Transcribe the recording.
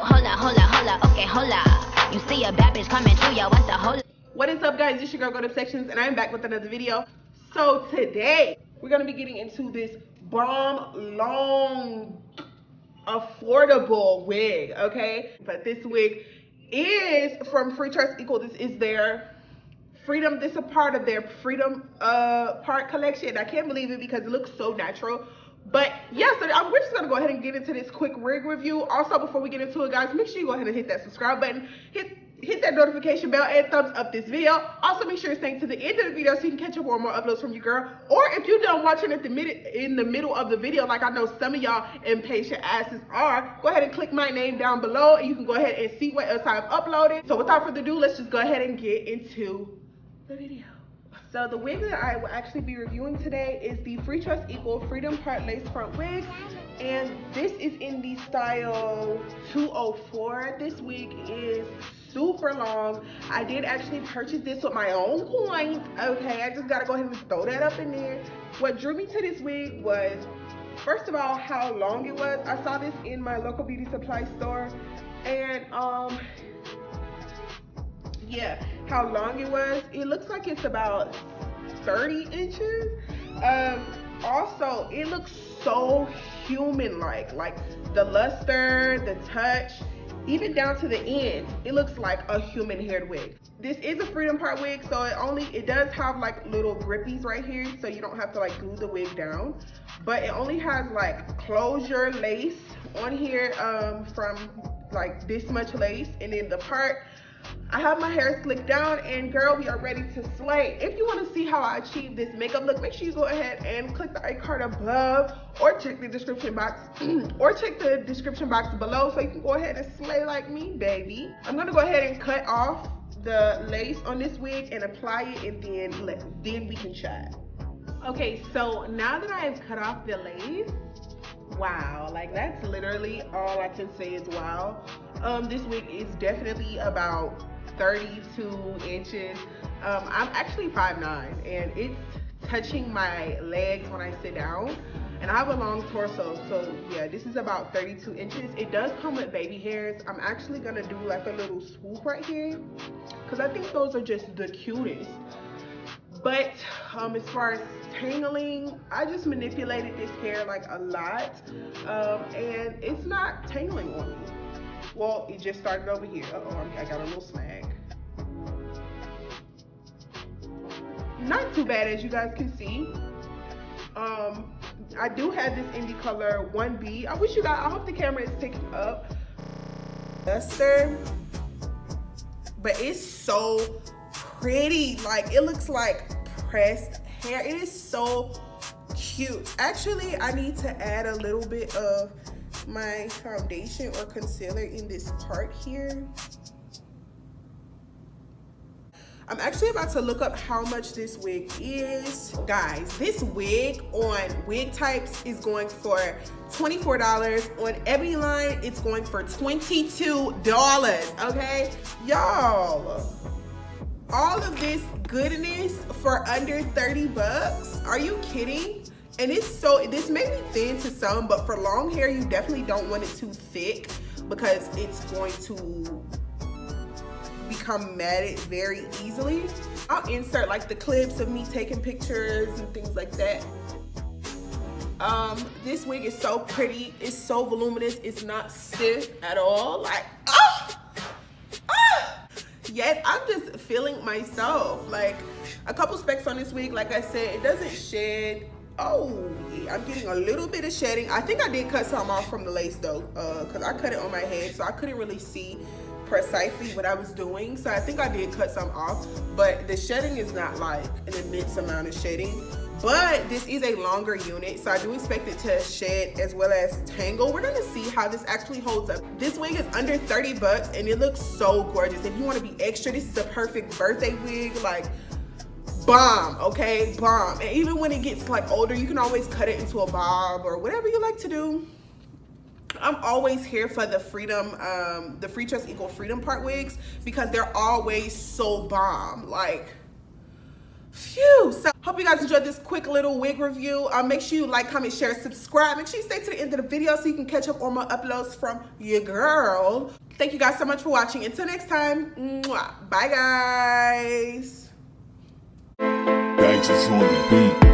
hola, okay, hola. You see a bad bitch coming through, yo, what's the hola? What is up, guys? It's your girl Godobsessionz, and I'm back with another video. So today we're gonna be getting into this bomb, long, affordable wig, okay? But this wig is from FREETRESS. This is their Freedom. This is a part of their Freedom part collection. I can't believe it because it looks so natural. But yeah, so we're just gonna go ahead and get into this quick wig review. Also, before we get into it, guys, make sure you go ahead and hit that subscribe button, hit that notification bell, and thumbs up this video. Also, make sure you're staying to the end of the video so you can catch up on more uploads from your girl. Or if you're done watching at in the middle of the video, like I know some of y'all impatient asses are, go ahead and click my name down below, and you can go ahead and see what else I've uploaded. So without further ado, let's just go ahead and get into the video. So the wig that I will actually be reviewing today is the FREETRESS Freedom Part Lace Front Wig, and this is in the style 204. This wig is super long. I did actually purchase this with my own coins, okay? I just gotta go ahead and throw that up in there. What drew me to this wig was, first of all, how long it was. I saw this in my local beauty supply store, and yeah, how long it was. It looks like it's about 30 inches. Also, it looks so human-like, like the luster, the touch, even down to the end, it looks like a human-haired wig. This is a Freedom Part wig, so it does have like little grippies right here, so you don't have to like glue the wig down. But it only has like closure lace on here, from like this much lace, and then the part. I have my hair slicked down, and girl, we are ready to slay. If you want to see how I achieve this makeup look, make sure you go ahead and click the icon above, or check the description box below, so you can go ahead and slay like me, baby. I'm gonna go ahead and cut off the lace on this wig and apply it, and then we can chat. Okay, so now that I've cut off the lace, wow, like that's literally all I can say is wow. This wig is definitely about 32 inches. I'm actually 5'9", and it's touching my legs when I sit down, and I have a long torso, so yeah, this is about 32 inches. It does come with baby hairs. I'm actually gonna do like a little swoop right here because I think those are just the cutest. But as far as tangling, I just manipulated this hair like a lot, and it's not tangling on me. Well, it just started over here. Uh-oh, I got a little snag. Not too bad, as you guys can see. I do have this in the color 1B. I hope the camera is picking up. Luster, but it's so pretty. Like, it looks like pressed hair. It is so cute. Actually, I need to add a little bit of my foundation or concealer in this part here. I'm actually about to look up how much this wig is. Guys, this wig on Wig Types is going for $24. On Maybiline, it's going for $22, okay? Y'all, all of this goodness for under 30 bucks? Are you kidding? And this may be thin to some, but for long hair, you definitely don't want it too thick because it's going to become matted very easily. I'll insert like the clips of me taking pictures and things like that. This wig is so pretty. It's so voluminous. It's not stiff at all. Like, yes, I'm just feeling myself. Like, a couple specs on this wig, like I said, it doesn't shed. Oh, yeah, I'm getting a little bit of shedding. I think I did cut some off from the lace though, because I cut it on my head, so I couldn't really see precisely what I was doing. So I think I did cut some off, but the shedding is not like an immense amount of shedding. But this is a longer unit, so I do expect it to shed as well as tangle. We're gonna see how this actually holds up. This wig is under 30 bucks, and it looks so gorgeous. If you wanna be extra, this is a perfect birthday wig. Like, bomb, okay, bomb. And even when it gets like older, you can always cut it into a bob or whatever you like to do. I'm always here for the the FREETRESS Freedom Part wigs because they're always so bomb. Like, phew. So hope hope you guys enjoyed this quick little wig review. Make sure you like, comment, share, subscribe. Make sure you stay to the end of the video so you can catch up on my uploads from your girl. Thank you guys so much for watching. Until next time, mwah. Bye guys. Bags is on the beat.